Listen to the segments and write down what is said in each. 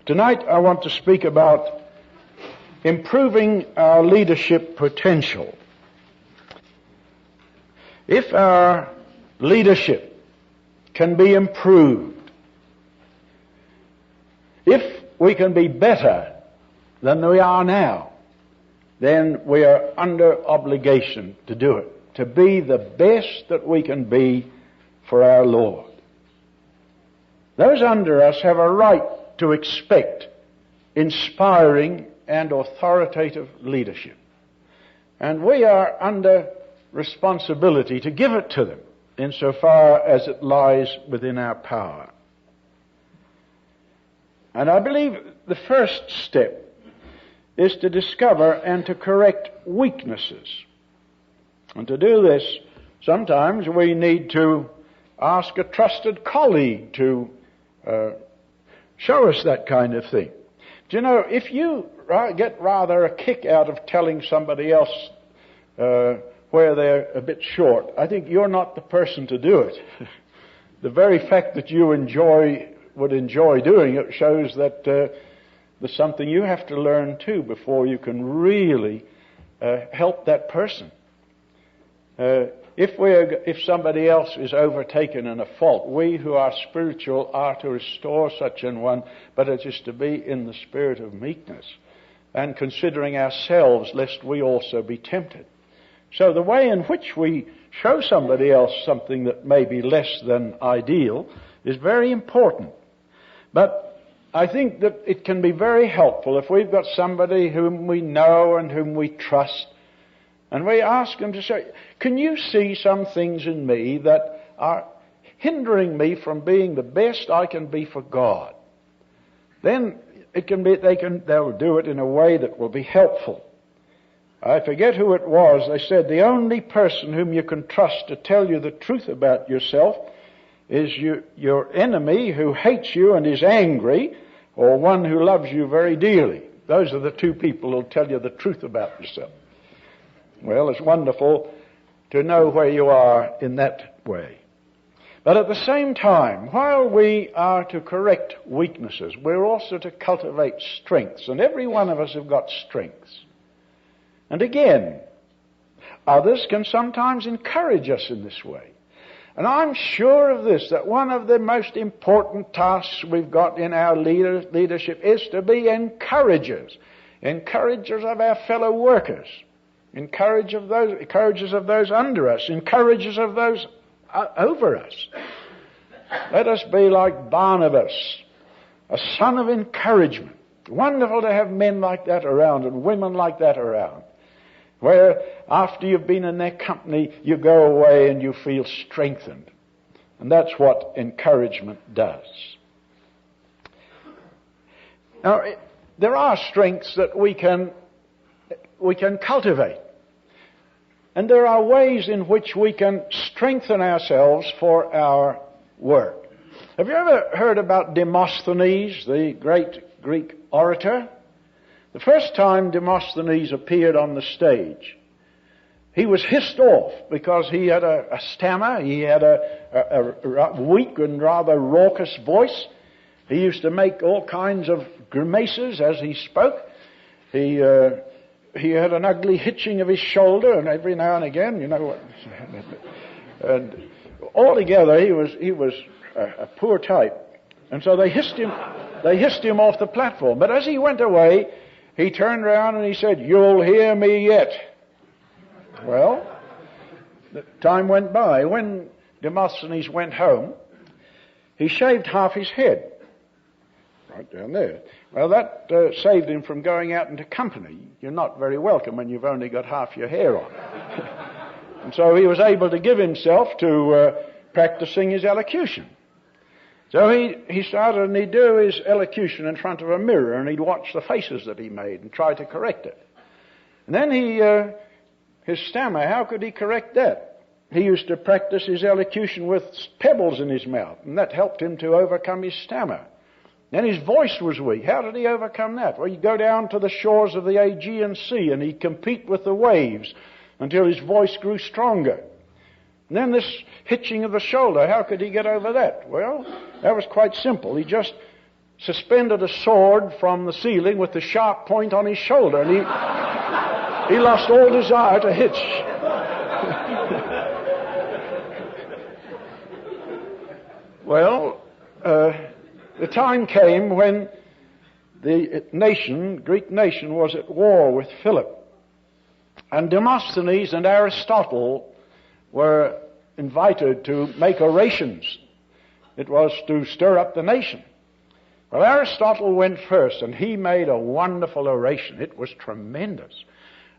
Tonight I want to speak about improving our leadership potential. If our leadership can be improved, if we can be better than we are now, then we are under obligation to do it, to be the best that we can be for our Lord. Those under us have a right to expect inspiring and authoritative leadership. And we are under responsibility to give it to them insofar as it lies within our power. And I believe the first step is to discover and to correct weaknesses. And to do this, sometimes we need to ask a trusted colleague to show us that kind of thing. Do you know, if you get rather a kick out of telling somebody else where they're a bit short, I think you're not the person to do it. The very fact that you would enjoy doing it shows that there's something you have to learn too before you can really help that person. If somebody else is overtaken in a fault, we who are spiritual are to restore such an one, but it is to be in the spirit of meekness and considering ourselves lest we also be tempted. So the way in which we show somebody else something that may be less than ideal is very important. But I think that it can be very helpful if we've got somebody whom we know and whom we trust, and we ask them to say, can you see some things in me that are hindering me from being the best I can be for God? Then they'll do it in a way that will be helpful. I forget who it was. They said the only person whom you can trust to tell you the truth about yourself is your enemy who hates you and is angry, or one who loves you very dearly. Those are the two people who'll tell you the truth about yourself. Well, it's wonderful to know where you are in that way. But at the same time, while we are to correct weaknesses, we're also to cultivate strengths. And every one of us have got strengths. And again, others can sometimes encourage us in this way. And I'm sure of this, that one of the most important tasks we've got in our leadership is to be encouragers. Encouragers of our fellow workers. Encouragers of those under us. Encouragers of those over us. Let us be like Barnabas, a son of encouragement. Wonderful to have men like that around and women like that around, where after you've been in their company, you go away and you feel strengthened. And that's what encouragement does. Now, there are strengths that we can cultivate. And there are ways in which we can strengthen ourselves for our work. Have you ever heard about Demosthenes, the great Greek orator? The first time Demosthenes appeared on the stage, he was hissed off because he had a stammer. He had a weak and rather raucous voice. He used to make all kinds of grimaces as he spoke. He had an ugly hitching of his shoulder, and every now and again, and altogether he was a poor type. And so they hissed him off the platform. But as he went away, he turned around and he said, "You'll hear me yet." Well, the time went by. When Demosthenes went home, he shaved half his head. Right down there. Well, that saved him from going out into company. You're not very welcome when you've only got half your hair on. And so he was able to give himself to practicing his elocution. So he started, and he'd do his elocution in front of a mirror, and he'd watch the faces that he made and try to correct it. And then his stammer, how could he correct that? He used to practice his elocution with pebbles in his mouth, and that helped him to overcome his stammer. Then his voice was weak. How did he overcome that? Well, he'd go down to the shores of the Aegean Sea, and he'd compete with the waves until his voice grew stronger. And then this hitching of the shoulder, how could he get over that? Well, that was quite simple. He just suspended a sword from the ceiling with the sharp point on his shoulder, and he lost all desire to hitch. Well, the time came when the Greek nation, was at war with Philip. And Demosthenes and Aristotle were invited to make orations. It was to stir up the nation. Well, Aristotle went first, and he made a wonderful oration. It was tremendous.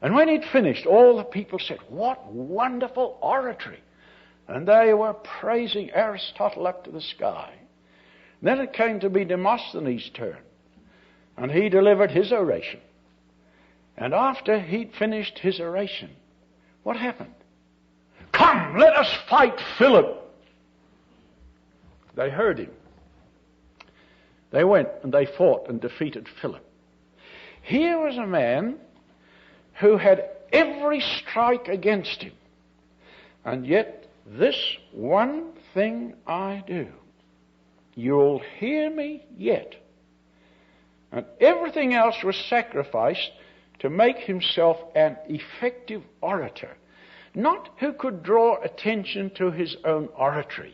And when he'd finished, all the people said, "What wonderful oratory!" And they were praising Aristotle up to the sky. Then it came to be Demosthenes' turn, and he delivered his oration. And after he'd finished his oration, what happened? "Come, let us fight Philip." They heard him. They went and they fought and defeated Philip. Here was a man who had every strike against him, and yet this one thing I do, you'll hear me yet. And everything else was sacrificed to make himself an effective orator, not who could draw attention to his own oratory,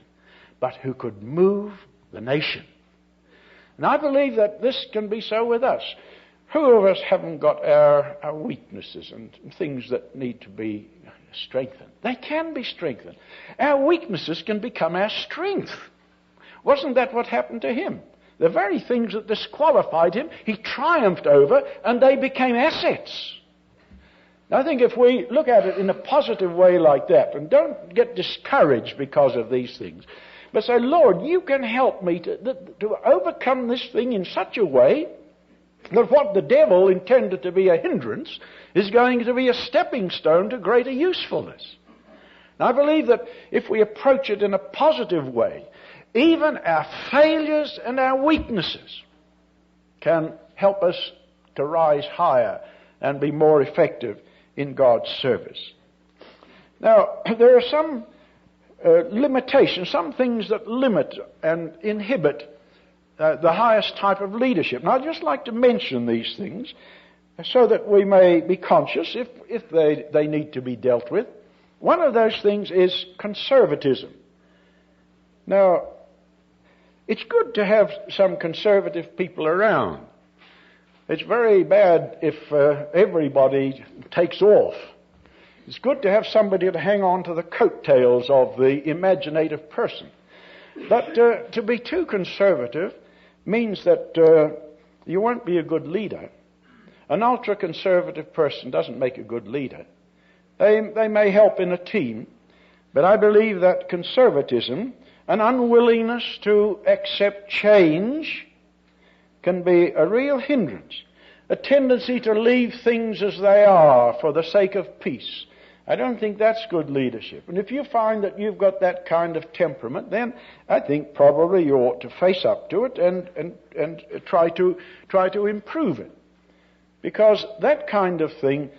but who could move the nation. And I believe that this can be so with us. Who of us haven't got our weaknesses and things that need to be strengthened? They can be strengthened. Our weaknesses can become our strength. Wasn't that what happened to him? The very things that disqualified him, he triumphed over, and they became assets. Now, I think if we look at it in a positive way like that, and don't get discouraged because of these things, but say, "Lord, you can help me to overcome this thing in such a way that what the devil intended to be a hindrance is going to be a stepping stone to greater usefulness." Now, I believe that if we approach it in a positive way, even our failures and our weaknesses can help us to rise higher and be more effective in God's service. Now, there are some limitations, some things that limit and inhibit the highest type of leadership. And I'd just like to mention these things so that we may be conscious if they need to be dealt with. One of those things is conservatism. Now, it's good to have some conservative people around. It's very bad if everybody takes off. It's good to have somebody to hang on to the coattails of the imaginative person. But to be too conservative means that you won't be a good leader. An ultra-conservative person doesn't make a good leader. They may help in a team, but I believe that conservatism, an unwillingness to accept change, can be a real hindrance. A tendency to leave things as they are for the sake of peace. I don't think that's good leadership. And if you find that you've got that kind of temperament, then I think probably you ought to face up to it and try to improve it. Because that kind of thing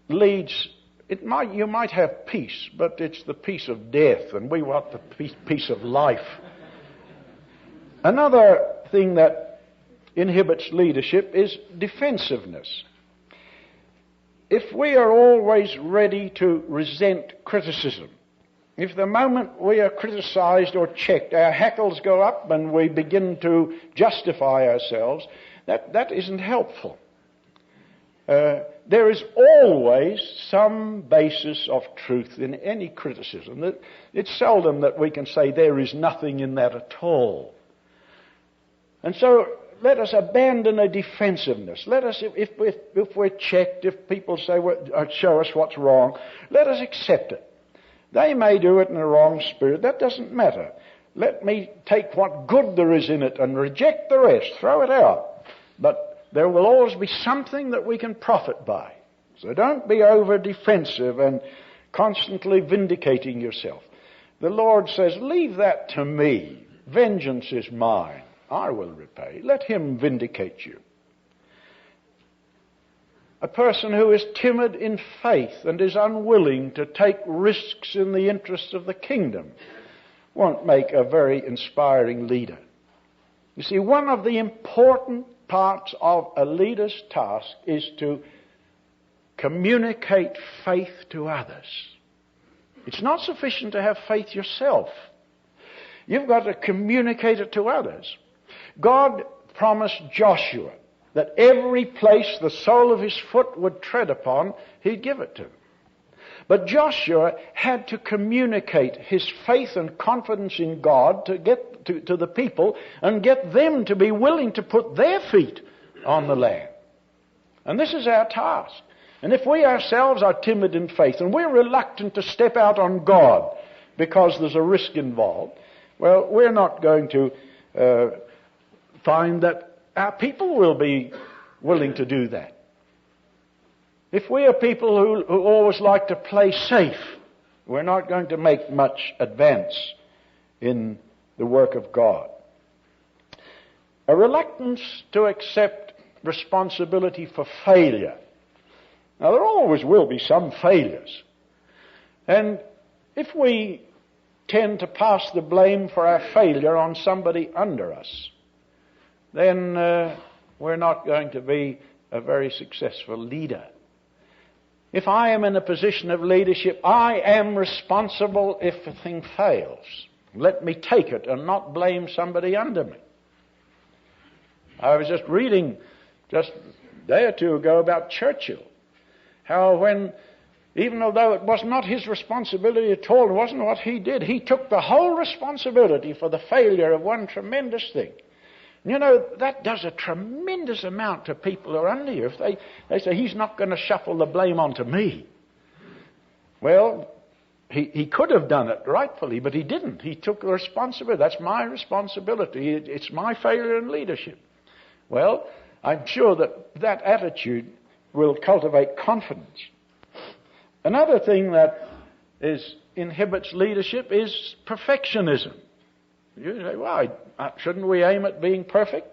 leads, you might have peace, but it's the peace of death, and we want the peace of life. Another thing that inhibits leadership is defensiveness. If we are always ready to resent criticism, if the moment we are criticized or checked, our hackles go up and we begin to justify ourselves, that isn't helpful. There is always some basis of truth in any criticism. It's seldom that we can say there is nothing in that at all. And so let us abandon a defensiveness. Let us, if we're checked, if people say, show us what's wrong, let us accept it. They may do it in a wrong spirit. That doesn't matter. Let me take what good there is in it and reject the rest. Throw it out. But there will always be something that we can profit by. So don't be over defensive and constantly vindicating yourself. The Lord says, leave that to me. Vengeance is mine. I will repay. Let him vindicate you. A person who is timid in faith and is unwilling to take risks in the interests of the kingdom won't make a very inspiring leader. You see, one of the important parts of a leader's task is to communicate faith to others. It's not sufficient to have faith yourself. You've got to communicate it to others. God promised Joshua that every place the sole of his foot would tread upon, he'd give it to him. But Joshua had to communicate his faith and confidence in God to get to the people and get them to be willing to put their feet on the land. And this is our task. And if we ourselves are timid in faith and we're reluctant to step out on God because there's a risk involved, well, we're not going to find that our people will be willing to do that. If we are people who always like to play safe, we're not going to make much advance in the work of God. A reluctance to accept responsibility for failure. Now, there always will be some failures. And if we tend to pass the blame for our failure on somebody under us, then we're not going to be a very successful leader. If I am in a position of leadership, I am responsible if a thing fails. Let me take it and not blame somebody under me. I was just reading just a day or two ago about Churchill. How when, even although it was not his responsibility at all, it wasn't what he did, he took the whole responsibility for the failure of one tremendous thing. You know, that does a tremendous amount to people who are under you. If they say, he's not going to shuffle the blame onto me. Well, he could have done it rightfully, but he didn't. He took the responsibility. That's my responsibility. It's my failure in leadership. Well, I'm sure that attitude will cultivate confidence. Another thing that inhibits leadership is perfectionism. You say, well, shouldn't we aim at being perfect?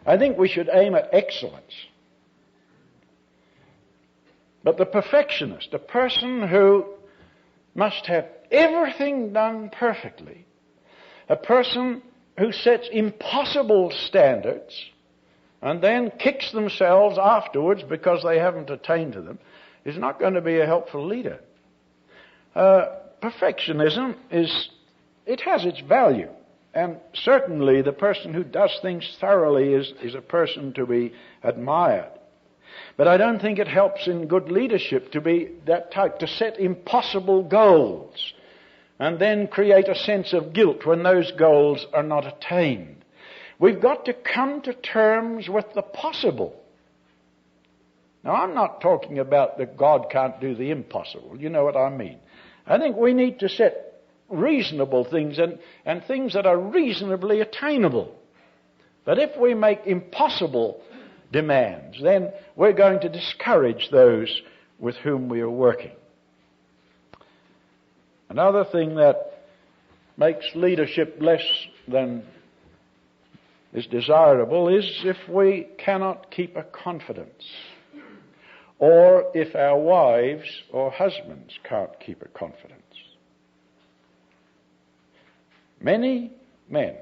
I think we should aim at excellence. But the perfectionist, a person who must have everything done perfectly, a person who sets impossible standards and then kicks themselves afterwards because they haven't attained to them, is not going to be a helpful leader. Perfectionism it has its value, and certainly the person who does things thoroughly is a person to be admired. But I don't think it helps in good leadership to be that type, to set impossible goals and then create a sense of guilt when those goals are not attained. We've got to come to terms with the possible. Now, I'm not talking about that God can't do the impossible. You know what I mean. I think we need to set reasonable things and things that are reasonably attainable. But if we make impossible demands, then we're going to discourage those with whom we are working. Another thing that makes leadership less than is desirable is if we cannot keep a confidence, or if our wives or husbands can't keep a confidence. Many men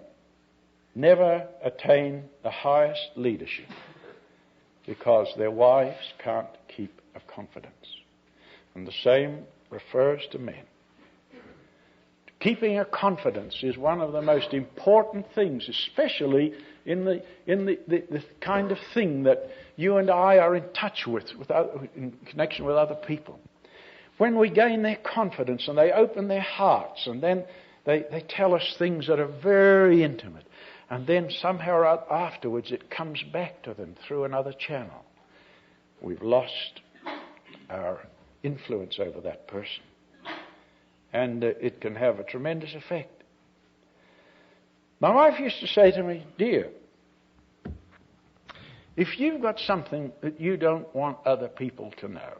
never attain the highest leadership because their wives can't keep a confidence. And the same refers to men. Keeping a confidence is one of the most important things, especially in the kind of thing that you and I are in touch with in connection with other people. When we gain their confidence and they open their hearts and then they tell us things that are very intimate, and then somehow or afterwards it comes back to them through another channel, we've lost our influence over that person. And it can have a tremendous effect. My wife used to say to me, dear, if you've got something that you don't want other people to know,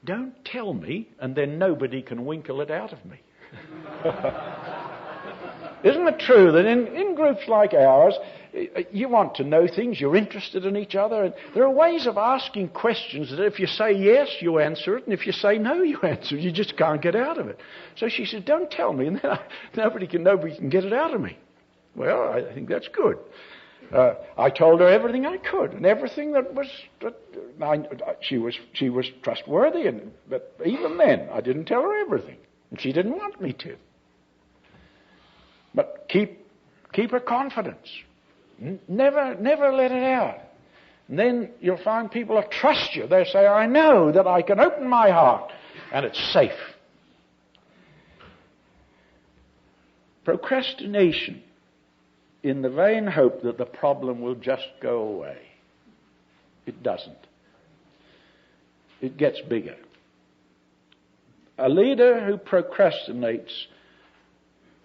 don't tell me, and then nobody can winkle it out of me. Isn't it true that in groups like ours, you want to know things, you're interested in each other, and there are ways of asking questions that if you say yes, you answer it, and if you say no, you answer it. You just can't get out of it. So she said, don't tell me, and then nobody can get it out of me. Well, I think that's good. I told her everything I could, and everything she was trustworthy, but even then, I didn't tell her everything, and she didn't want me to. But keep her confidence. Never let it out. And then you'll find people will trust you. They'll say, I know that I can open my heart, and it's safe. Procrastination, in the vain hope that the problem will just go away. It doesn't. It gets bigger. A leader who procrastinates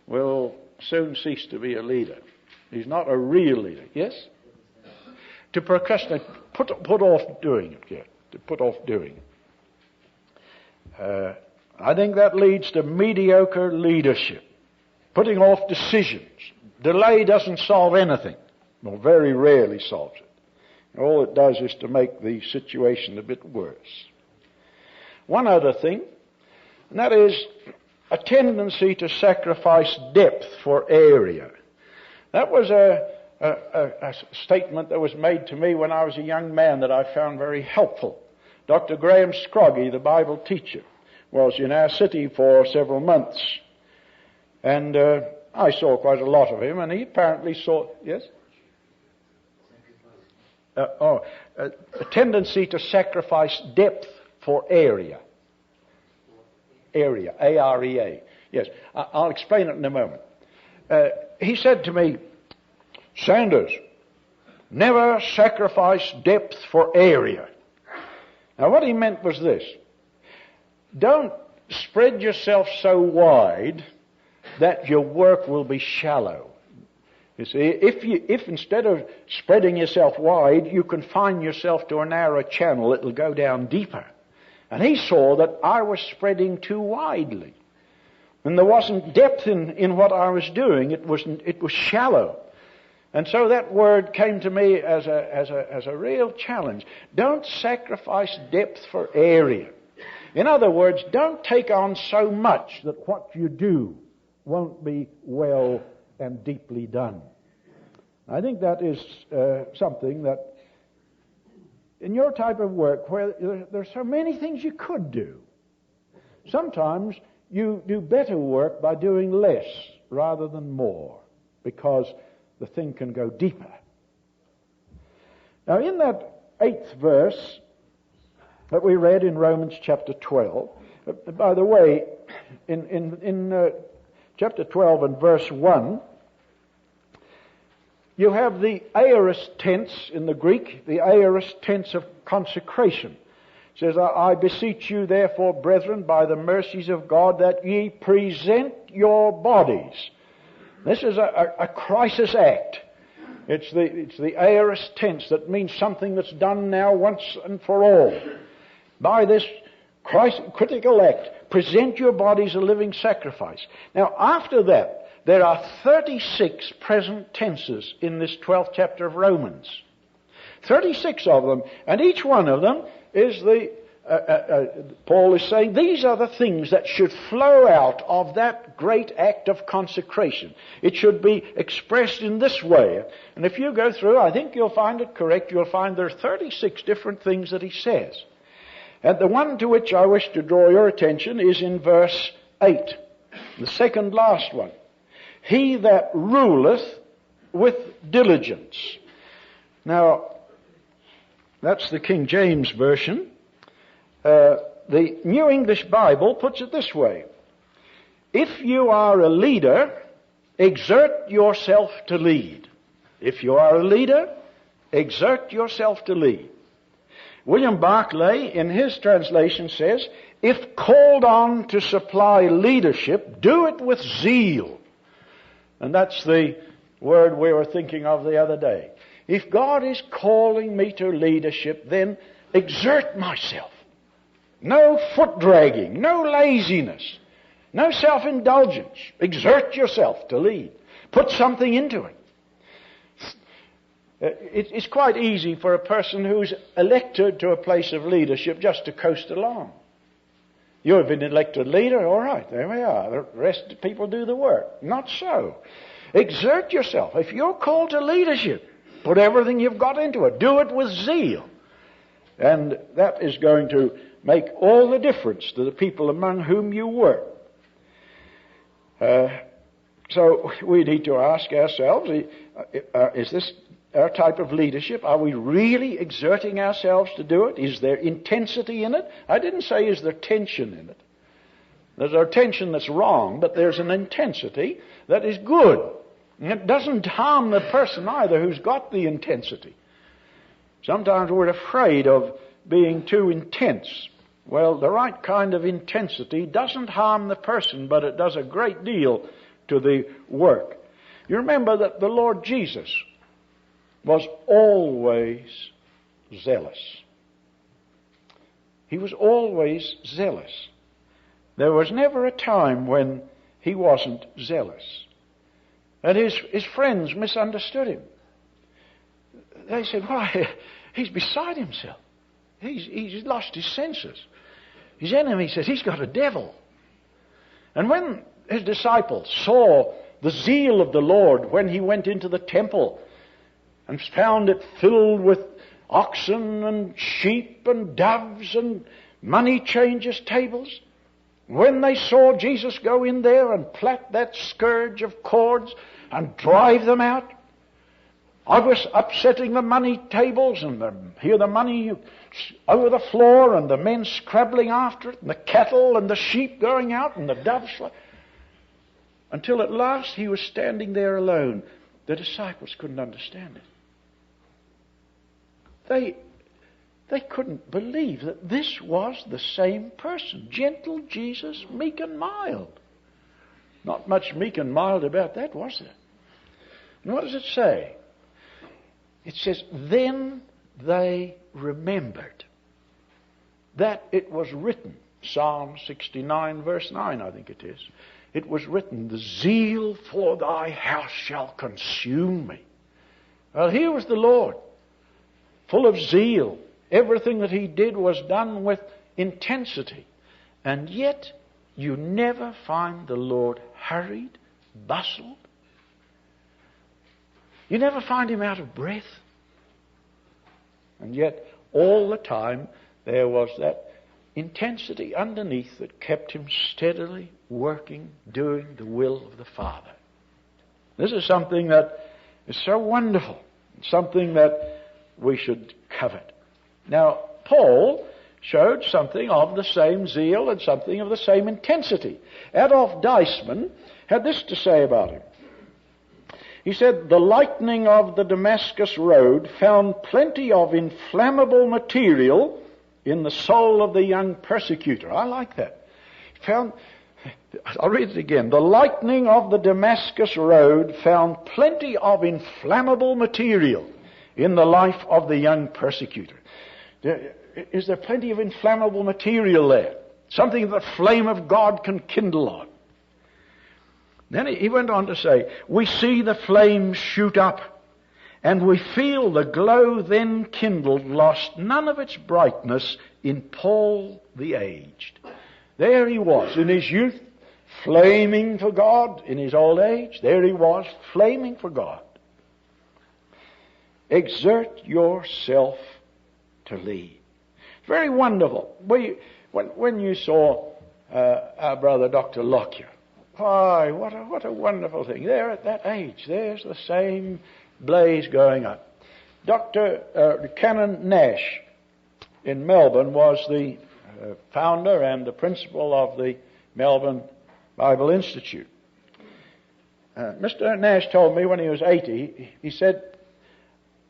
will soon cease to be a leader. He's not a real leader. Yes? To procrastinate, put off doing it. Yeah, to put off doing it. I think that leads to mediocre leadership. Putting off decisions. Delay doesn't solve anything, or very rarely solves it. All it does is to make the situation a bit worse. One other thing, and that is a tendency to sacrifice depth for area. That was a statement that was made to me when I was a young man that I found very helpful. Dr. Graham Scroggie, the Bible teacher, was in our city for several months. And I saw quite a lot of him, and he apparently saw... Yes? A tendency to sacrifice depth for area. Area, A-R-E-A. Yes, I'll explain it in a moment. He said to me, Sanders, never sacrifice depth for area. Now what he meant was this. Don't spread yourself so wide that your work will be shallow. You see, if instead of spreading yourself wide, you confine yourself to a narrow channel, it'll go down deeper. And he saw that I was spreading too widely. And there wasn't depth in what I was doing. It was shallow. And so that word came to me as a real challenge. Don't sacrifice depth for area. In other words, don't take on so much that what you do won't be well and deeply done. I think that is something that in your type of work where there's so many things you could do, sometimes you do better work by doing less rather than more, because the thing can go deeper. Now in that 8th verse that we read in Romans chapter 12, by the way, in chapter 12 and verse 1, you have the aorist tense in the Greek, the aorist tense of consecration. It says, I beseech you therefore, brethren, by the mercies of God, that ye present your bodies. This is a crisis act. It's the aorist tense that means something that's done now once and for all. By this critical act, present your bodies a living sacrifice. Now, after that, there are 36 present tenses in this 12th chapter of Romans. 36 of them, and each one of them is Paul is saying, these are the things that should flow out of that great act of consecration. It should be expressed in this way. And if you go through, I think you'll find it correct. You'll find there are 36 different things that he says. And the one to which I wish to draw your attention is in verse 8, the second last one. He that ruleth with diligence. Now, that's the King James Version. The New English Bible puts it this way. If you are a leader, exert yourself to lead. If you are a leader, exert yourself to lead. William Barclay, in his translation, says, if called on to supply leadership, do it with zeal. And that's the word we were thinking of the other day. If God is calling me to leadership, then exert myself. No foot dragging, no laziness, no self-indulgence. Exert yourself to lead. Put something into it. It's quite easy for a person who's elected to a place of leadership just to coast along. You have been elected leader, all right, there we are. The rest of the people do the work. Not so. Exert yourself. If you're called to leadership, put everything you've got into it. Do it with zeal. And that is going to make all the difference to the people among whom you work. So we need to ask ourselves, is this our type of leadership? Are we really exerting ourselves to do it? Is there intensity in it? I didn't say is there tension in it. There's a tension that's wrong, but there's an intensity that is good. And it doesn't harm the person either who's got the intensity. Sometimes we're afraid of being too intense. Well, the right kind of intensity doesn't harm the person, but it does a great deal to the work. You remember that the Lord Jesus was always zealous. He was always zealous. There was never a time when he wasn't zealous. And his friends misunderstood him. They said, why, he's beside himself. He's lost his senses. His enemy says he's got a devil. And when his disciples saw the zeal of the Lord when he went into the temple and found it filled with oxen and sheep and doves and money changers' tables, when they saw Jesus go in there and plait that scourge of cords and drive them out, I was upsetting the money tables and hear the money over the floor and the men scrabbling after it and the cattle and the sheep going out and the doves until at last he was standing there alone. The disciples couldn't understand it. They couldn't believe that this was the same person. Gentle Jesus, meek and mild. Not much meek and mild about that, was there? And what does it say? It says, then they remembered that it was written. Psalm 69 verse 9, I think it is. It was written, the zeal for thy house shall consume me. Well, here was the Lord, full of zeal. Everything that he did was done with intensity. And yet, you never find the Lord hurried, bustled. You never find him out of breath. And yet, all the time, there was that intensity underneath that kept him steadily working, doing the will of the Father. This is something that is so wonderful, something that we should covet. Now, Paul showed something of the same zeal and something of the same intensity. Adolf Deisman had this to say about him. He said, the lightning of the Damascus road found plenty of inflammable material in the soul of the young persecutor. I like that. I'll read it again. The lightning of the Damascus road found plenty of inflammable material in the life of the young persecutor. Is there plenty of inflammable material there? Something the flame of God can kindle on. Then he went on to say, we see the flames shoot up, and we feel the glow then kindled lost none of its brightness in Paul the aged. There he was in his youth, flaming for God. In his old age, there he was, flaming for God. Exert yourself to lead. Very wonderful. When you saw our brother Dr. Lockyer, why, what a wonderful thing. There at that age, there's the same blaze going up. Dr. Canon Nash in Melbourne was the founder and the principal of the Melbourne Bible Institute. Mr. Nash told me when he was 80, he said,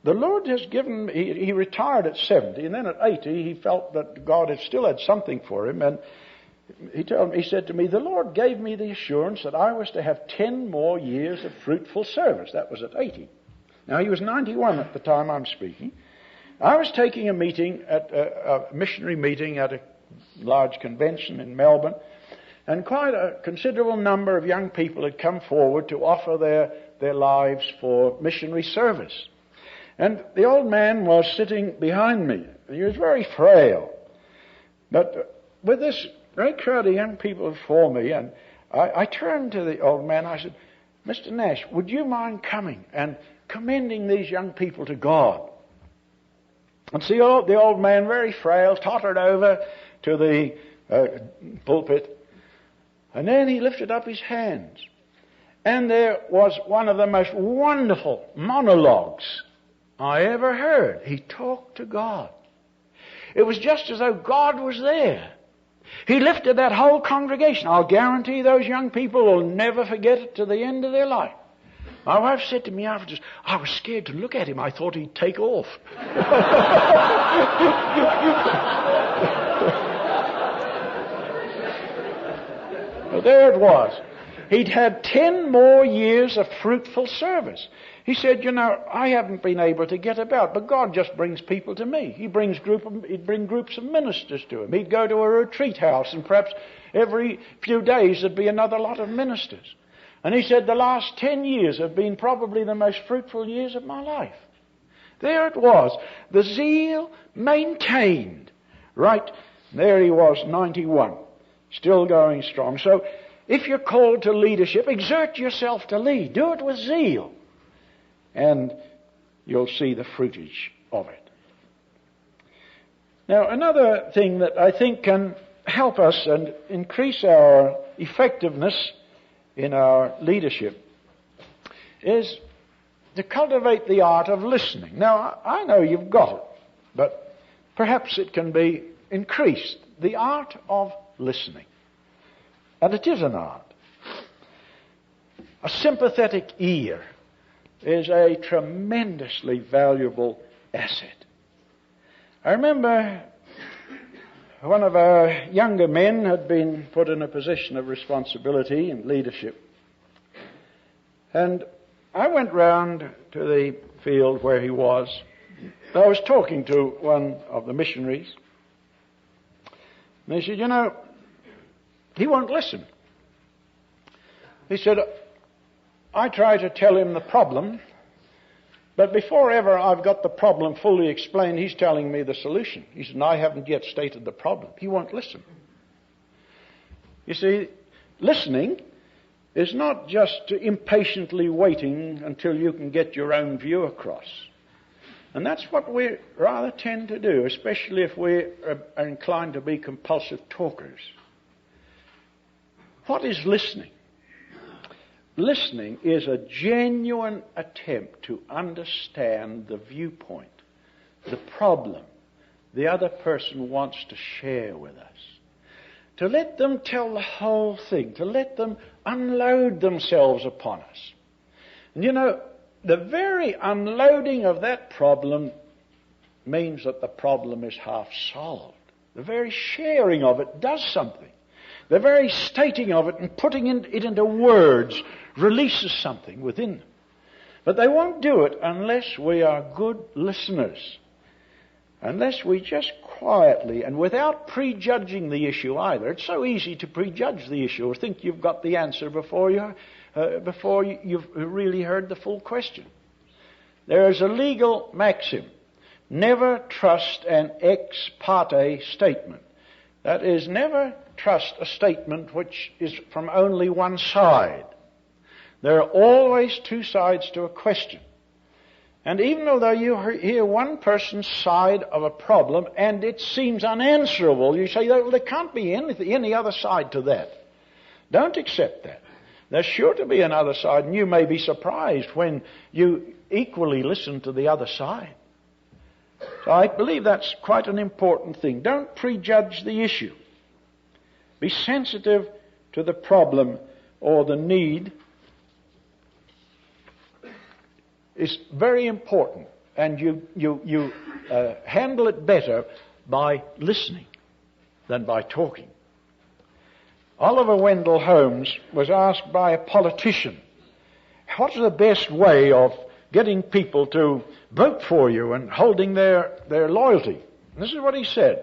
the Lord has given, he retired at 70, and then at 80 he felt that God had still had something for him, and he said to me, the Lord gave me the assurance that I was to have 10 more years of fruitful service. That was at 80. Now, he was 91 at the time I'm speaking. I was taking a meeting, a missionary meeting at a large convention in Melbourne, and quite a considerable number of young people had come forward to offer their their lives for missionary service. And the old man was sitting behind me. He was very frail. But with this great crowd of young people before me, and I turned to the old man, I said, Mr. Nash, would you mind coming and commending these young people to God? And see, the old man, very frail, tottered over to the pulpit, and then he lifted up his hands. And there was one of the most wonderful monologues I ever heard. He talked to God. It was just as though God was there. He lifted that whole congregation. I'll guarantee those young people will never forget it to the end of their life. My wife said to me afterwards, I was scared to look at him. I thought he'd take off. Well, there it was. He'd had 10 more years of fruitful service. He said, I haven't been able to get about, but God just brings people to me. He'd bring groups of ministers to him. He'd go to a retreat house, and perhaps every few days there'd be another lot of ministers. And he said, the last 10 years have been probably the most fruitful years of my life. There it was. The zeal maintained. Right there he was, 91. Still going strong. So, if you're called to leadership, exert yourself to lead. Do it with zeal. And you'll see the fruitage of it. Now, another thing that I think can help us and increase our effectiveness in our leadership is to cultivate the art of listening. Now, I know you've got it, but perhaps it can be increased. The art of listening. And it is an art. A sympathetic ear is a tremendously valuable asset. I remember one of our younger men had been put in a position of responsibility and leadership. And I went round to the field where he was. I was talking to one of the missionaries. And he said, he won't listen. He said, I try to tell him the problem, but before ever I've got the problem fully explained, he's telling me the solution. He said, I haven't yet stated the problem. He won't listen. You see, listening is not just impatiently waiting until you can get your own view across. And that's what we rather tend to do, especially if we are inclined to be compulsive talkers. What is listening? Listening is a genuine attempt to understand the viewpoint, the problem the other person wants to share with us. To let them tell the whole thing, to let them unload themselves upon us. And the very unloading of that problem means that the problem is half solved. The very sharing of it does something. The very stating of it and putting it into words releases something within them. But they won't do it unless we are good listeners. Unless we just quietly and without prejudging the issue either. It's so easy to prejudge the issue or think you've got the answer before you've really heard the full question. There is a legal maxim. Never trust an ex parte statement. That is, never trust a statement which is from only one side. There are always two sides to a question. And even though you hear one person's side of a problem and it seems unanswerable, you say, well, there can't be any other side to that. Don't accept that. There's sure to be another side, and you may be surprised when you equally listen to the other side. So I believe that's quite an important thing. Don't prejudge the issue. Be sensitive to the problem or the need. Is very important, and you handle it better by listening than by talking. Oliver Wendell Holmes was asked by a politician, what's the best way of getting people to vote for you and holding their loyalty? And this is what he said.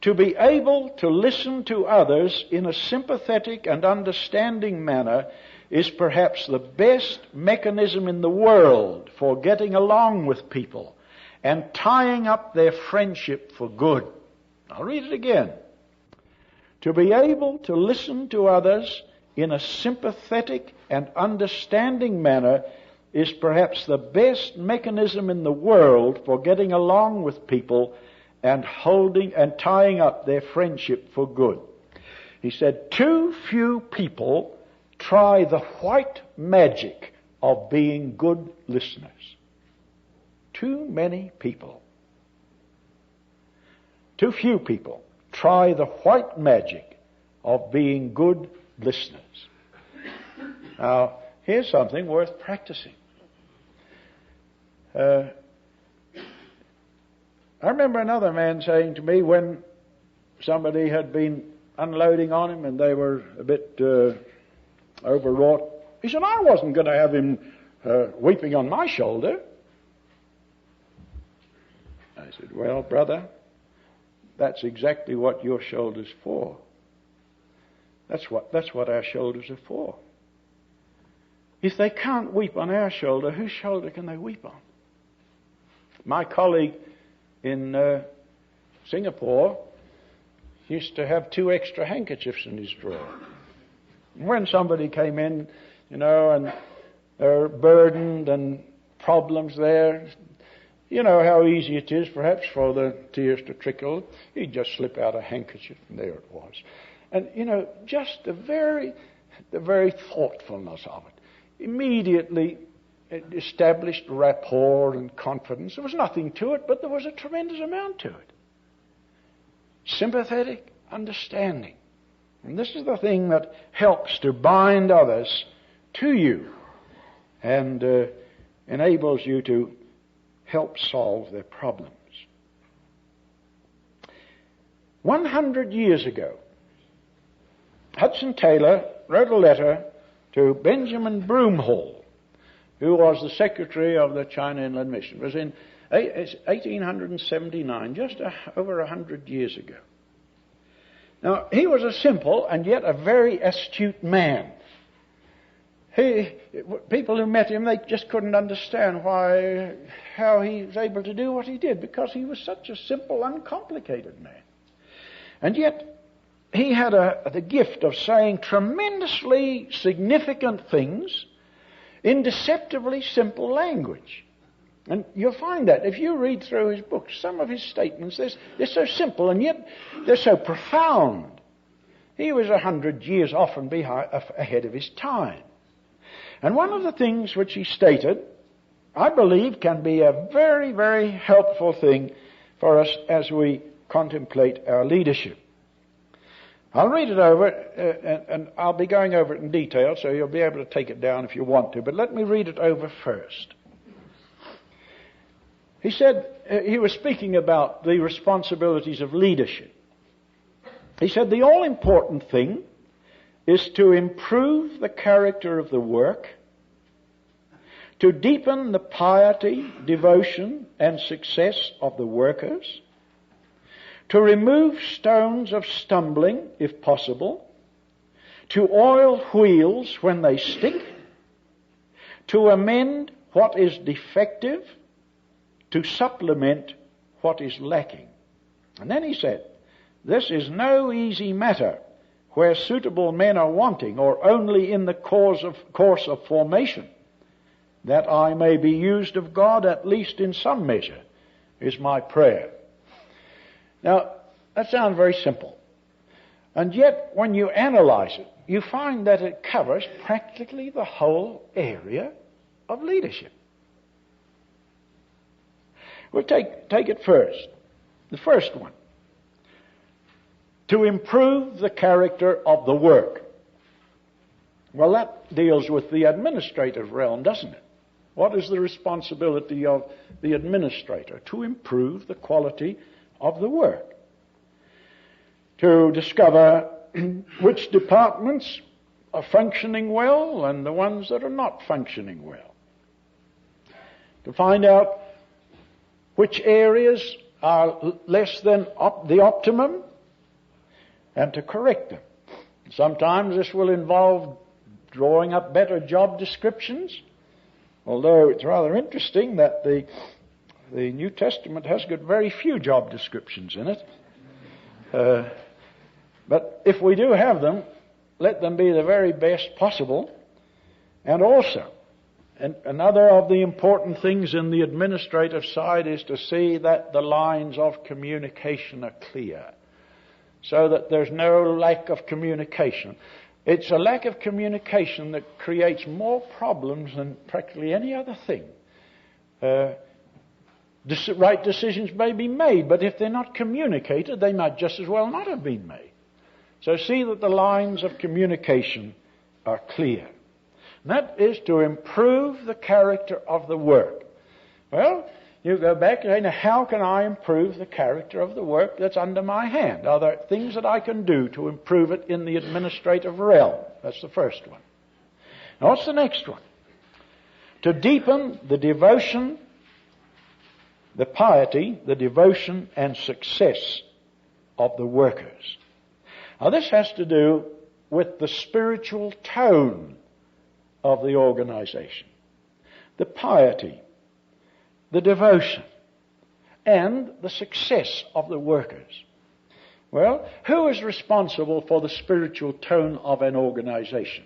To be able to listen to others in a sympathetic and understanding manner is perhaps the best mechanism in the world for getting along with people and tying up their friendship for good. I'll read it again. To be able to listen to others in a sympathetic and understanding manner is perhaps the best mechanism in the world for getting along with people and holding and tying up their friendship for good. He said, too few people try the white magic of being good listeners. Too many people. Too few people try the white magic of being good listeners. Now, here's something worth practicing. I remember another man saying to me when somebody had been unloading on him and they were a bit overwrought, he said, I wasn't going to have him weeping on my shoulder. I said, well, brother, that's exactly what your shoulder's for. That's what our shoulders are for. If they can't weep on our shoulder, whose shoulder can they weep on? My colleague in Singapore used to have 2 extra handkerchiefs in his drawer. When somebody came in, and they're burdened and problems there, you know how easy it is perhaps for the tears to trickle. He'd just slip out a handkerchief and there it was. And, just the very thoughtfulness of it immediately it established rapport and confidence. There was nothing to it, but there was a tremendous amount to it. Sympathetic understanding. And this is the thing that helps to bind others to you and enables you to help solve their problems. 100 years ago, Hudson Taylor wrote a letter to Benjamin Broomhall, who was the secretary of the China Inland Mission. It was in 1879, just over 100 years ago. Now, he was a simple and yet a very astute man. People who met him, they just couldn't understand how he was able to do what he did, because he was such a simple, uncomplicated man. And yet, he had the gift of saying tremendously significant things in deceptively simple language. And you'll find that if you read through his books, some of his statements, they're so simple and yet they're so profound. He was 100 years often ahead of his time. And one of the things which he stated, I believe, can be a very, very helpful thing for us as we contemplate our leadership. I'll read it over, and I'll be going over it in detail, so you'll be able to take it down if you want to. But let me read it over first. He said, he was speaking about the responsibilities of leadership. He said, the all-important thing is to improve the character of the work, to deepen the piety, devotion, and success of the workers, to remove stones of stumbling, if possible, to oil wheels when they stick, to amend what is defective, to supplement what is lacking. And then he said, this is no easy matter where suitable men are wanting, or only in the course of formation, that I may be used of God at least in some measure, is my prayer. Now, that sounds very simple. And yet, when you analyze it, you find that it covers practically the whole area of leadership. We'll take it first. The first one. To improve the character of the work. Well, that deals with the administrative realm, doesn't it? What is the responsibility of the administrator? To improve the quality of the work. To discover which departments are functioning well and the ones that are not functioning well. To find out which areas are less than the optimum and to correct them. Sometimes this will involve drawing up better job descriptions. Although it's rather interesting that the New Testament has got very few job descriptions in it. But if we do have them, let them be the very best possible. And also, another of the important things in the administrative side is to see that the lines of communication are clear, so that there's no lack of communication. It's a lack of communication that creates more problems than practically any other thing. Right decisions may be made, but if they're not communicated, they might just as well not have been made. So see that the lines of communication are clear. And that is to improve the character of the work. Well, you go back and say, now how can I improve the character of the work that's under my hand? Are there things that I can do to improve it in the administrative realm? That's the first one. Now what's the next one? To deepen the devotion, the piety, the devotion and success of the workers. Now this has to do with the spiritual tone of the organization, the piety, the devotion, and the success of the workers. Well, who is responsible for the spiritual tone of an organization?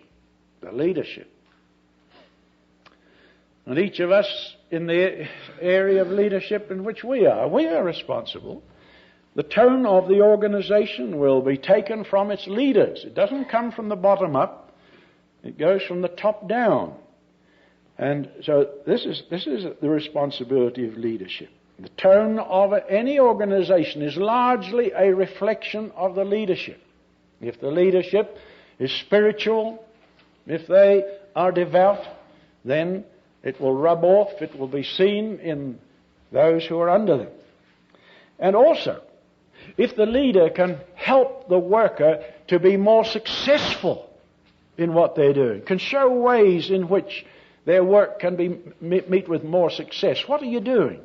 The leadership. And each of us in the area of leadership in which we are responsible. The tone of the organization will be taken from its leaders. It doesn't come from the bottom up. It goes from the top down. And so this is the responsibility of leadership. The tone of any organization is largely a reflection of the leadership. If the leadership is spiritual, if they are devout, then it will rub off, it will be seen in those who are under them. And also, if the leader can help the worker to be more successful in what they're doing, can show ways in which their work can be meet with more success, what are you doing?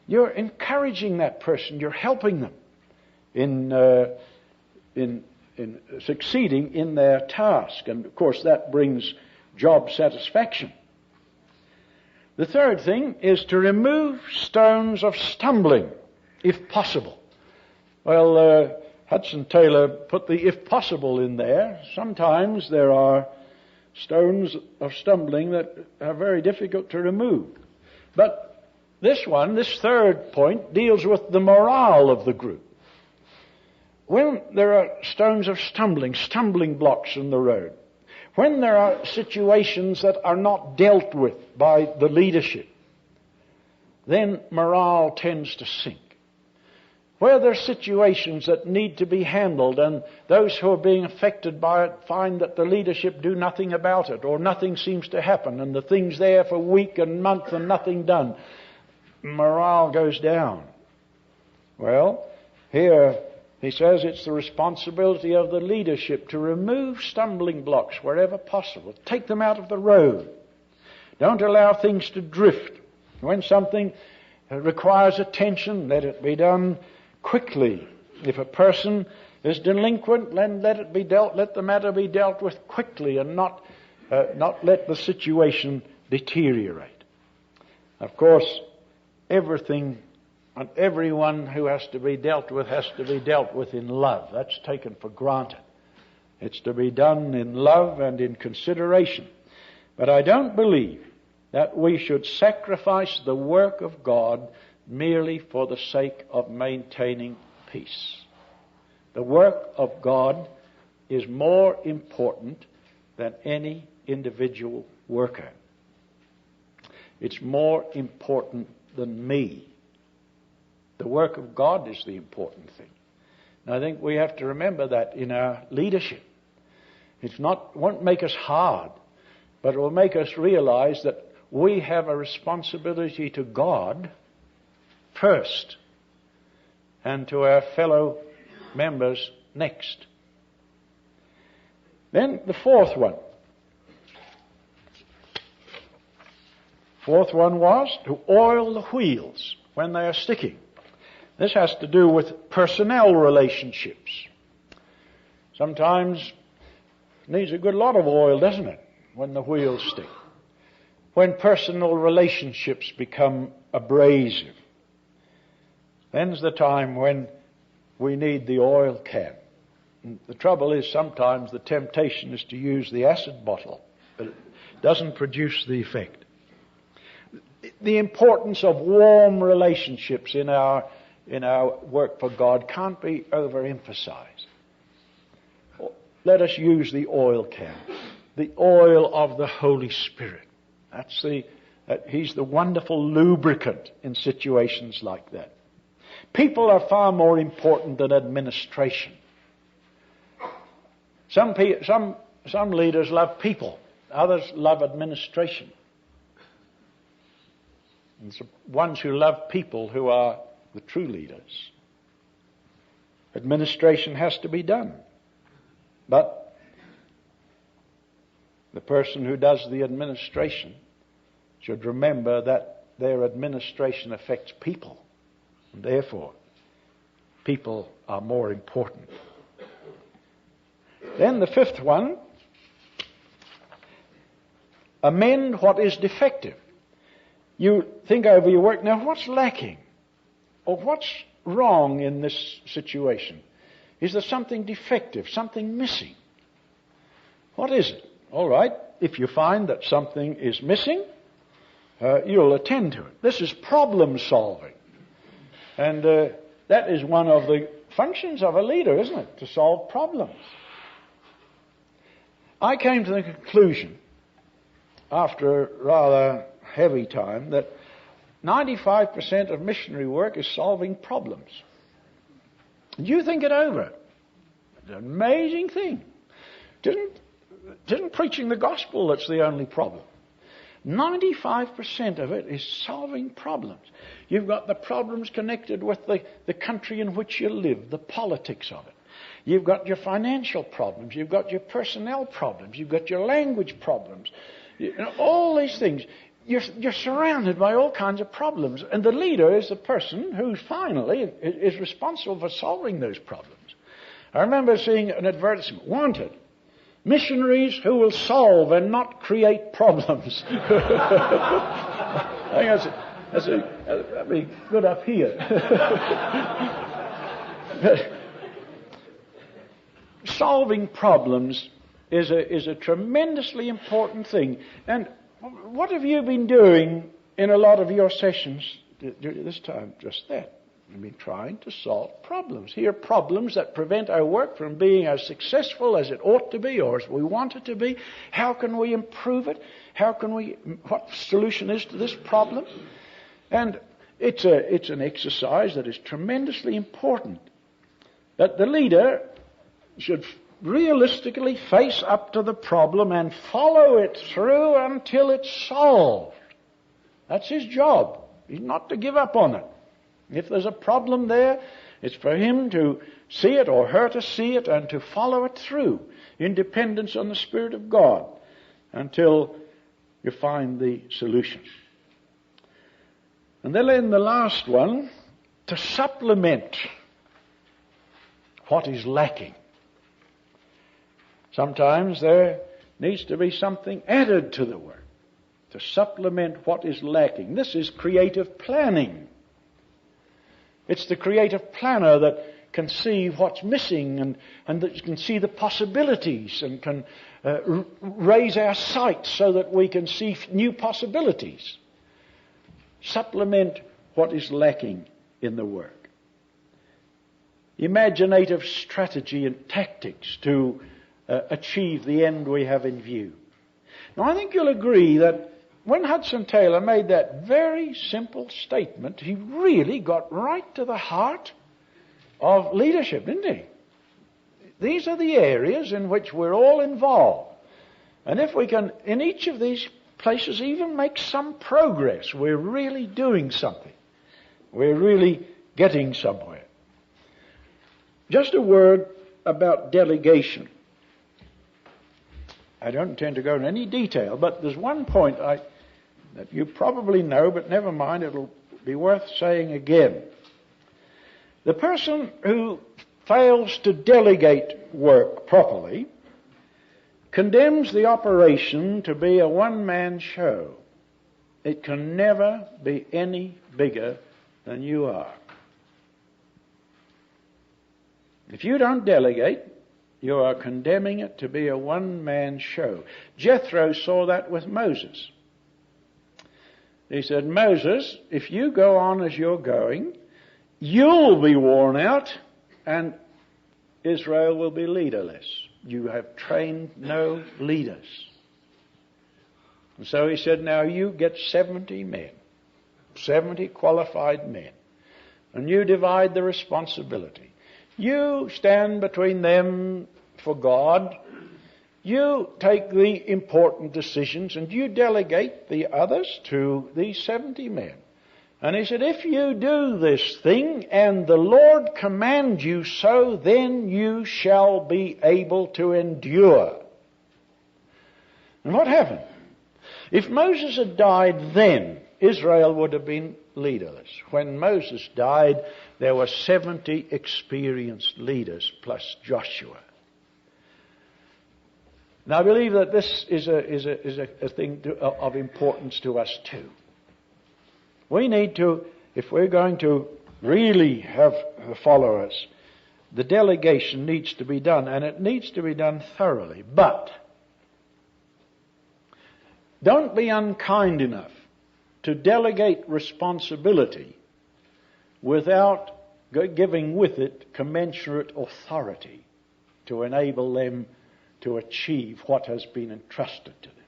You're encouraging that person, you're helping them in succeeding in their task. And of course that brings job satisfaction. The third thing is to remove stones of stumbling, if possible. Well, Hudson Taylor put the if possible in there. Sometimes there are stones of stumbling that are very difficult to remove. But this third point, deals with the morale of the group. When there are stones of stumbling blocks in the road, when there are situations that are not dealt with by the leadership, then morale tends to sink. Where there are situations that need to be handled and those who are being affected by it find that the leadership do nothing about it, or nothing seems to happen and the thing's there for a week and month and nothing done, morale goes down. Well, here he says it's the responsibility of the leadership to remove stumbling blocks wherever possible. Take them out of the road. Don't allow things to drift. When something requires attention, let it be done quickly. If a person is delinquent, then let the matter be dealt with quickly and not let the situation deteriorate. Of course, everything and everyone who has to be dealt with has to be dealt with in love. That's taken for granted. It's to be done in love and in consideration. But I don't believe that we should sacrifice the work of God merely for the sake of maintaining peace. The work of God is more important than any individual worker. It's more important than me. The work of God is the important thing. And I think we have to remember that in our leadership. It won't make us hard, but it will make us realize that we have a responsibility to God first, and to our fellow members next. Then the fourth one. Fourth one was to oil the wheels when they are sticking. This has to do with personnel relationships. Sometimes Needs a good lot of oil, doesn't it, when the wheels stick? When personal relationships become abrasive, then's the time when we need the oil can. And the trouble is sometimes the temptation is to use the acid bottle, but it doesn't produce the effect. The importance of warm relationships in our work for God can't be overemphasized. Let us use the oil can, the oil of the Holy Spirit. He's the wonderful lubricant in situations like that. People are far more important than administration. Some leaders love people, others love administration. And it's the ones who love people who are the true leaders. Administration has to be done. But the person who does the administration should remember that their administration affects people. And therefore, people are more important. Then the fifth one, amend what is defective. You think over your work, now what's lacking? Or what's wrong in this situation? Is there something defective, something missing? What is it? All right, if you find that something is missing, you'll attend to it. This is problem solving. And that is one of the functions of a leader, isn't it? To solve problems. I came to the conclusion, after a rather heavy time, that 95% of missionary work is solving problems. And you think it over. It's an amazing thing. It isn't preaching the gospel that's the only problem. 95% of it is solving problems. You've got the problems connected with the country in which you live, the politics of it. You've got your financial problems. You've got your personnel problems. You've got your language problems. All these things. You're surrounded by all kinds of problems. And the leader is the person who finally is responsible for solving those problems. I remember seeing an advertisement, wanted, missionaries who will solve and not create problems. I think that'd be good up here. Solving problems is a tremendously important thing. And what have you been doing in a lot of your sessions this time? Just that. You've been trying to solve problems. Here are problems that prevent our work from being as successful as it ought to be or as we want it to be. How can we improve it? What solution is to this problem? And it's an exercise that is tremendously important. That the leader should realistically face up to the problem and follow it through until it's solved. That's his job. He's not to give up on it. If there's a problem there, it's for him to see it or her to see it and to follow it through in dependence on the Spirit of God until you find the solution. And then in the last one, to supplement what is lacking. Sometimes there needs to be something added to the work to supplement what is lacking. This is creative planning. It's the creative planner that can see what's missing and that can see the possibilities and can raise our sights so that we can see new possibilities. Supplement what is lacking in the work. Imaginative strategy and tactics to achieve the end we have in view. Now, I think you'll agree that when Hudson Taylor made that very simple statement, he really got right to the heart of leadership, didn't he? These are the areas in which we're all involved. And if we can, in each of these places, even make some progress, we're really doing something. We're really getting somewhere. Just a word about delegation. I don't intend to go into any detail, but there's one point that you probably know, but never mind, it'll be worth saying again. The person who fails to delegate work properly condemns the operation to be a one-man show. It can never be any bigger than you are. If you don't delegate, you are condemning it to be a one-man show. Jethro saw that with Moses. He said, Moses, if you go on as you're going, you'll be worn out and Israel will be leaderless. You have trained no leaders. And so he said, now you get 70 men, 70 qualified men, and you divide the responsibility. You stand between them for God. You take the important decisions and you delegate the others to these 70 men. And he said, if you do this thing and the Lord command you so, then you shall be able to endure. And what happened? If Moses had died then, Israel would have been leaderless. When Moses died, there were 70 experienced leaders plus Joshua. Now I believe that this is a thing of importance to us too. We need to, if we're going to really have followers, the delegation needs to be done, and it needs to be done thoroughly. But don't be unkind enough to delegate responsibility without giving with it commensurate authority to enable them to achieve what has been entrusted to them.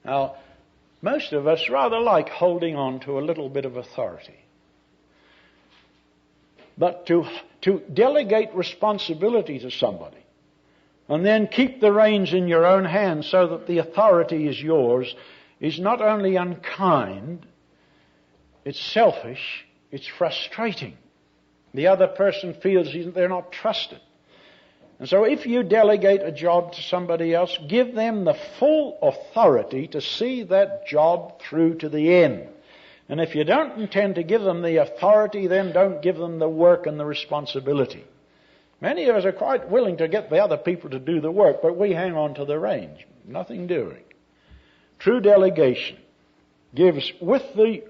Now, most of us rather like holding on to a little bit of authority. But to delegate responsibility to somebody and then keep the reins in your own hands so that the authority is yours is not only unkind, it's selfish, it's frustrating. The other person feels they're not trusted. And so if you delegate a job to somebody else, give them the full authority to see that job through to the end. And if you don't intend to give them the authority, then don't give them the work and the responsibility. Many of us are quite willing to get the other people to do the work, but we hang on to the reins. Nothing doing. True delegation gives with the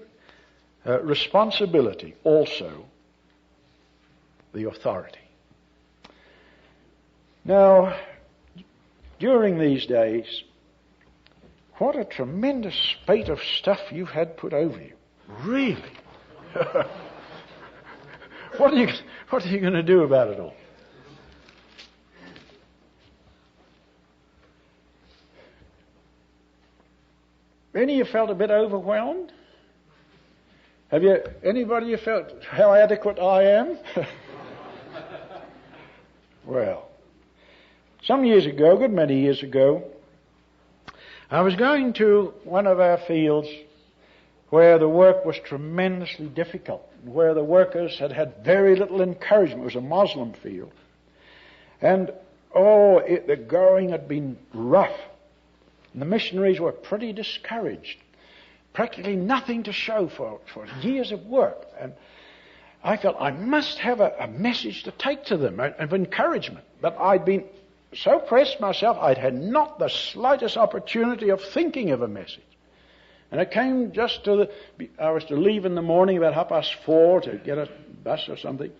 responsibility also the authority. Now, during these days, what a tremendous spate of stuff you've had put over you. Really? What are you going to do about it all? Any of you felt a bit overwhelmed? Have you, anybody you felt how adequate I am? Well, some years ago, a good many years ago, I was going to one of our fields where the work was tremendously difficult, where the workers had had very little encouragement. It was a Muslim field. And, the going had been rough. And the missionaries were pretty discouraged. Practically nothing to show for years of work. And I felt I must have a message to take to them, of encouragement. But I'd been so pressed myself, I'd had not the slightest opportunity of thinking of a message. And it came just I was to leave in the morning about 4:30 to get a bus or something.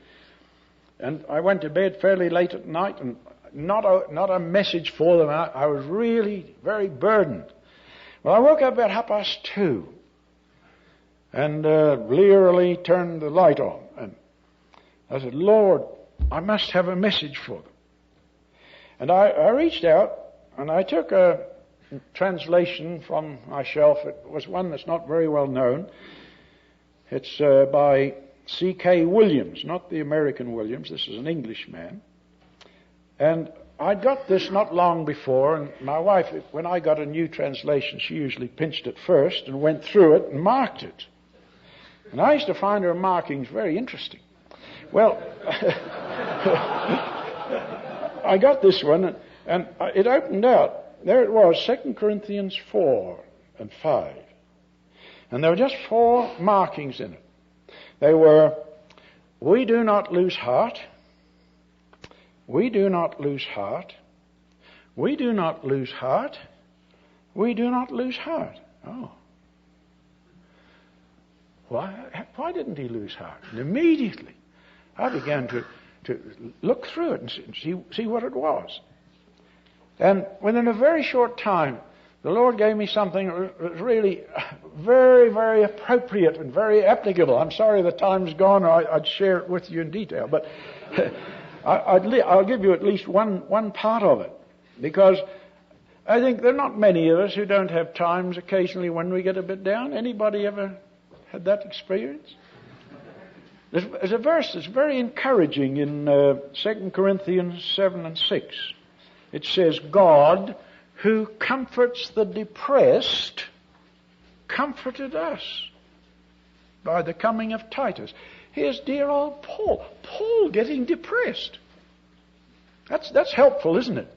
And I went to bed fairly late at night, and not a message for them. I was really very burdened. Well, I woke up about 2:30 and blearily turned the light on. And I said, Lord, I must have a message for them. And I reached out and I took a translation from my shelf. It was one that's not very well known. It's by C.K. Williams, not the American Williams. This is an English man. And I'd got this not long before, and my wife, when I got a new translation, she usually pinched it first and went through it and marked it. And I used to find her markings very interesting. Well, I got this one, and it opened out. There it was, 2 Corinthians 4 and 5. And there were just 4 markings in it. They were, we do not lose heart. We do not lose heart. We do not lose heart. We do not lose heart. Oh. Why didn't he lose heart? And immediately I began to look through it and see what it was. And within a very short time, the Lord gave me something really very, very appropriate and very applicable. I'm sorry the time's gone, or I'd share it with you in detail, but I'll give you at least one part of it, because I think there are not many of us who don't have times occasionally when we get a bit down. Anybody ever had that experience? There's a verse that's very encouraging in 2 Corinthians 7 and 6. It says, God, who comforts the depressed, comforted us by the coming of Titus. Here's dear old Paul. Paul getting depressed. That's helpful, isn't it?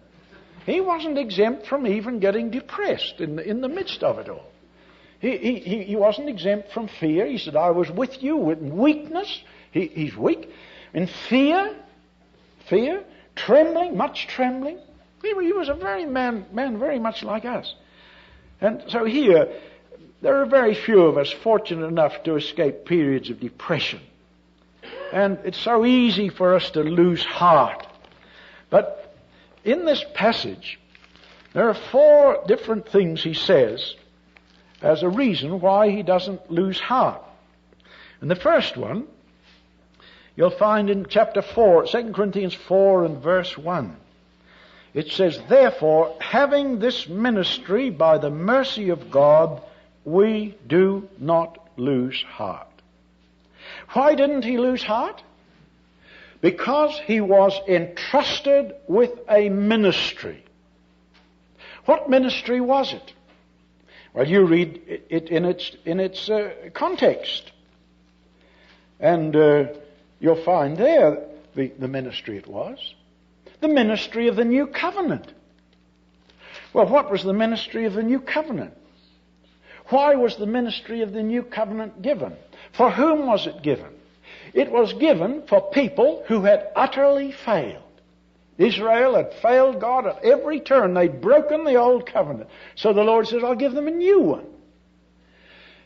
He wasn't exempt from even getting depressed in the midst of it all. He wasn't exempt from fear. He said, I was with you in weakness. He's weak. In fear, trembling, much trembling. He was a very man very much like us. And so here, there are very few of us fortunate enough to escape periods of depression. And it's so easy for us to lose heart. But in this passage, there are 4 different things he says as a reason why he doesn't lose heart. And the first one, you'll find in chapter 4, 2 Corinthians 4 and verse 1. It says, therefore, having this ministry by the mercy of God, we do not lose heart. Why didn't he lose heart? Because he was entrusted with a ministry. What ministry was it? Well, you read it in its context. And you'll find there the ministry it was. The ministry of the new covenant. Well, what was the ministry of the new covenant? Why was the ministry of the new covenant given? For whom was it given? It was given for people who had utterly failed. Israel had failed God at every turn. They'd broken the old covenant. So the Lord says, I'll give them a new one.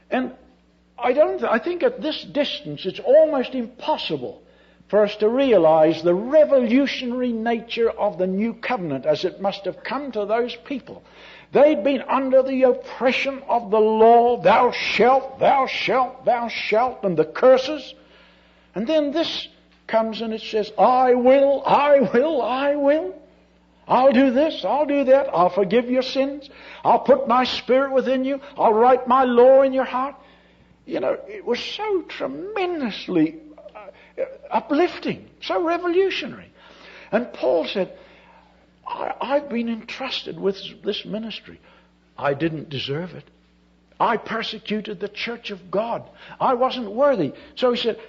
And I think at this distance it's almost impossible for us to realize the revolutionary nature of the new covenant as it must have come to those people. They'd been under the oppression of the law, thou shalt, thou shalt, thou shalt, and the curses. And then this comes and it says, I will, I will, I will. I'll do this, I'll do that, I'll forgive your sins, I'll put my spirit within you, I'll write my law in your heart. You know, it was so tremendously uplifting, so revolutionary. And Paul said, I've been entrusted with this ministry. I didn't deserve it. I persecuted the church of God. I wasn't worthy. So he said,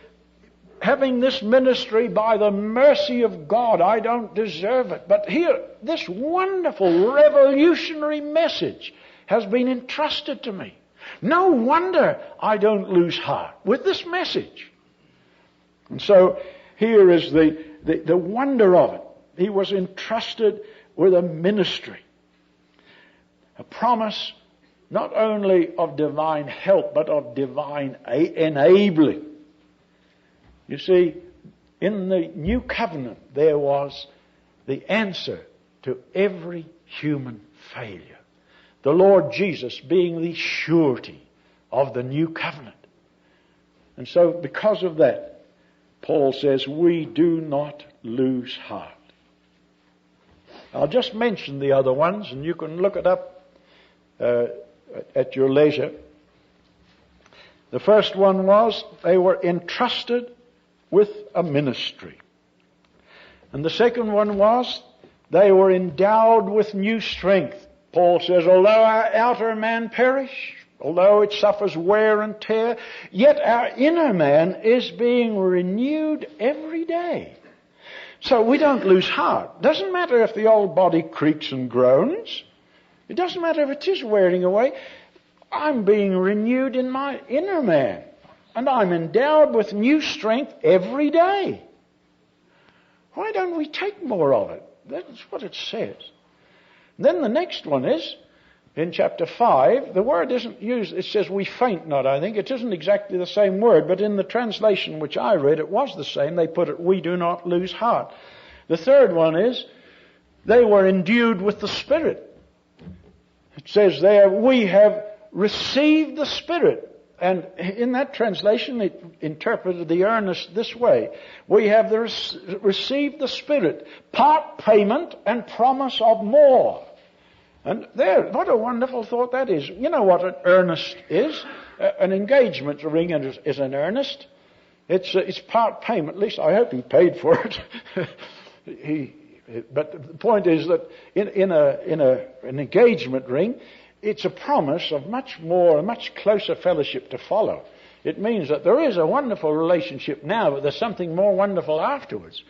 having this ministry by the mercy of God, I don't deserve it. But here, this wonderful revolutionary message has been entrusted to me. No wonder I don't lose heart with this message. And so here is the wonder of it. He was entrusted with a ministry. A promise not only of divine help, but of divine enabling. You see, in the new covenant, there was the answer to every human failure. The Lord Jesus being the surety of the new covenant. And so because of that, Paul says, we do not lose heart. I'll just mention the other ones, and you can look it up at your leisure. The first one was they were entrusted with a ministry. And the second one was they were endowed with new strength. Paul says, although our outer man perish, although it suffers wear and tear, yet our inner man is being renewed every day. So we don't lose heart. Doesn't matter if the old body creaks and groans. It doesn't matter if it is wearing away. I'm being renewed in my inner man. And I'm endowed with new strength every day. Why don't we take more of it? That's what it says. Then the next one is, in chapter 5, the word isn't used, it says we faint not, I think. It isn't exactly the same word, but in the translation which I read, it was the same. They put it, we do not lose heart. The third one is, they were endued with the Spirit. It says there, we have received the Spirit. And in that translation, it interpreted the earnest this way. We have received the Spirit, part payment and promise of more. And there, what a wonderful thought that is. You know what an earnest is? An engagement ring is an earnest. It's part payment. At least I hope he paid for it. But the point is that in an engagement ring, it's a promise of much more, a much closer fellowship to follow. It means that there is a wonderful relationship now, but there's something more wonderful afterwards.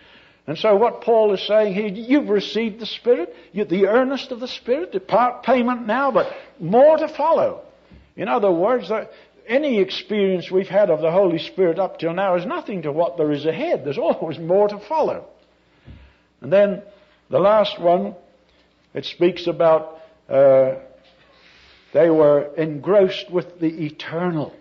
And so what Paul is saying here, you've received the Spirit, the earnest of the Spirit, the part payment now, but more to follow. In other words, any experience we've had of the Holy Spirit up till now is nothing to what there is ahead. There's always more to follow. And then the last one, it speaks about they were engrossed with the eternal.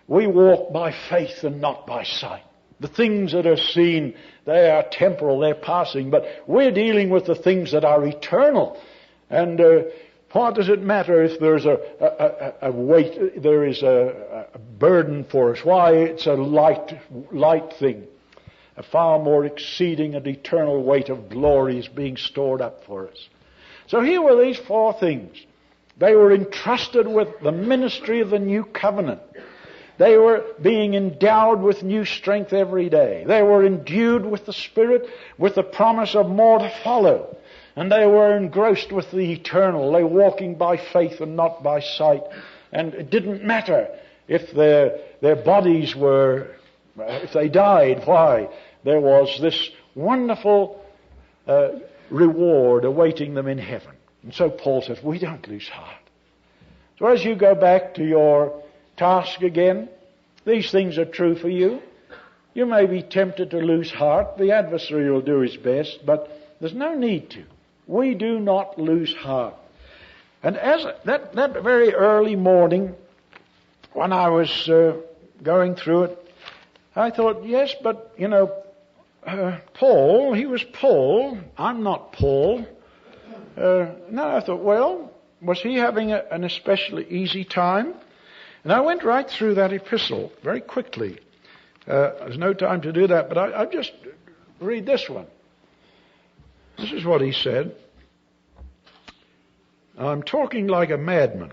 We walk by faith and not by sight. The things that are seen, they are temporal, they're passing, but we're dealing with the things that are eternal. And what does it matter if there's a weight, there is a burden for us? Why, it's a light thing. A far more exceeding and eternal weight of glory is being stored up for us. So here were these four things. They were entrusted with the ministry of the new covenant. They were being endowed with new strength every day. They were endued with the Spirit, with the promise of more to follow. And they were engrossed with the eternal. They were walking by faith and not by sight. And it didn't matter if their bodies were, if they died. Why? There was this wonderful reward awaiting them in heaven. And so Paul says, we don't lose heart. So as you go back to your task again, these things are true for you. You may be tempted to lose heart. The adversary will do his best, but there's no need to. We do not lose heart. And as that very early morning, when I was going through it, I thought, yes, but, Paul, he was Paul. I'm not Paul. No, I thought, well, was he having an especially easy time? And I went right through that epistle very quickly. There's no time to do that, but I just read this one. This is what he said. I'm talking like a madman,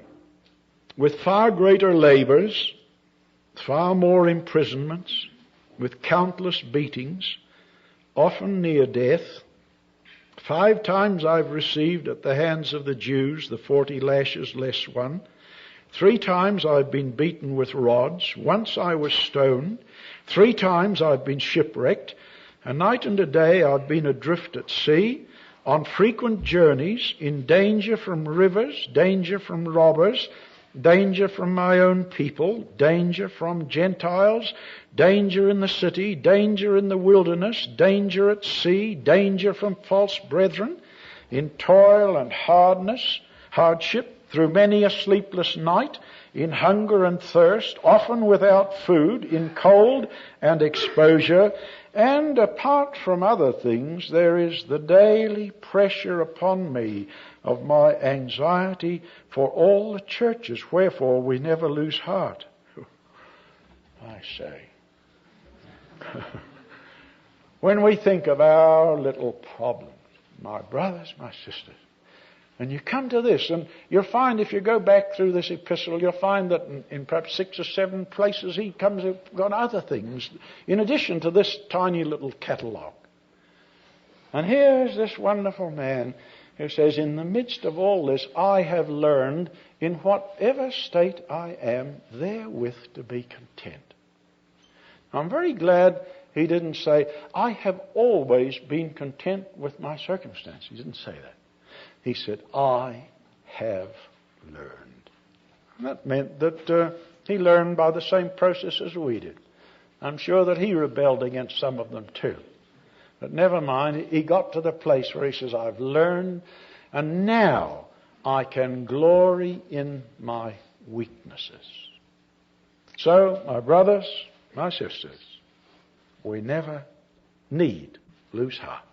with far greater labors, far more imprisonments, with countless beatings, often near death. 5 times I've received at the hands of the Jews the 40 lashes less one. 3 times I've been beaten with rods. Once I was stoned. 3 times I've been shipwrecked. A night and a day I've been adrift at sea, on frequent journeys, in danger from rivers, danger from robbers, danger from my own people, danger from Gentiles, danger in the city, danger in the wilderness, danger at sea, danger from false brethren, in toil and hardship, through many a sleepless night, in hunger and thirst, often without food, in cold and exposure, and apart from other things, there is the daily pressure upon me of my anxiety for all the churches, wherefore we never lose heart. I say, when we think of our little problems, my brothers, my sisters, and you come to this, and you'll find if you go back through this epistle, you'll find that in perhaps 6 or 7 places he comes got other things in addition to this tiny little catalogue. And here's this wonderful man who says, in the midst of all this, I have learned in whatever state I am therewith to be content. I'm very glad he didn't say, I have always been content with my circumstance. He didn't say that. He said, I have learned. And that meant that he learned by the same process as we did. I'm sure that he rebelled against some of them too. But never mind, he got to the place where he says, I've learned And now I can glory in my weaknesses. So, my brothers, my sisters, we never need lose heart.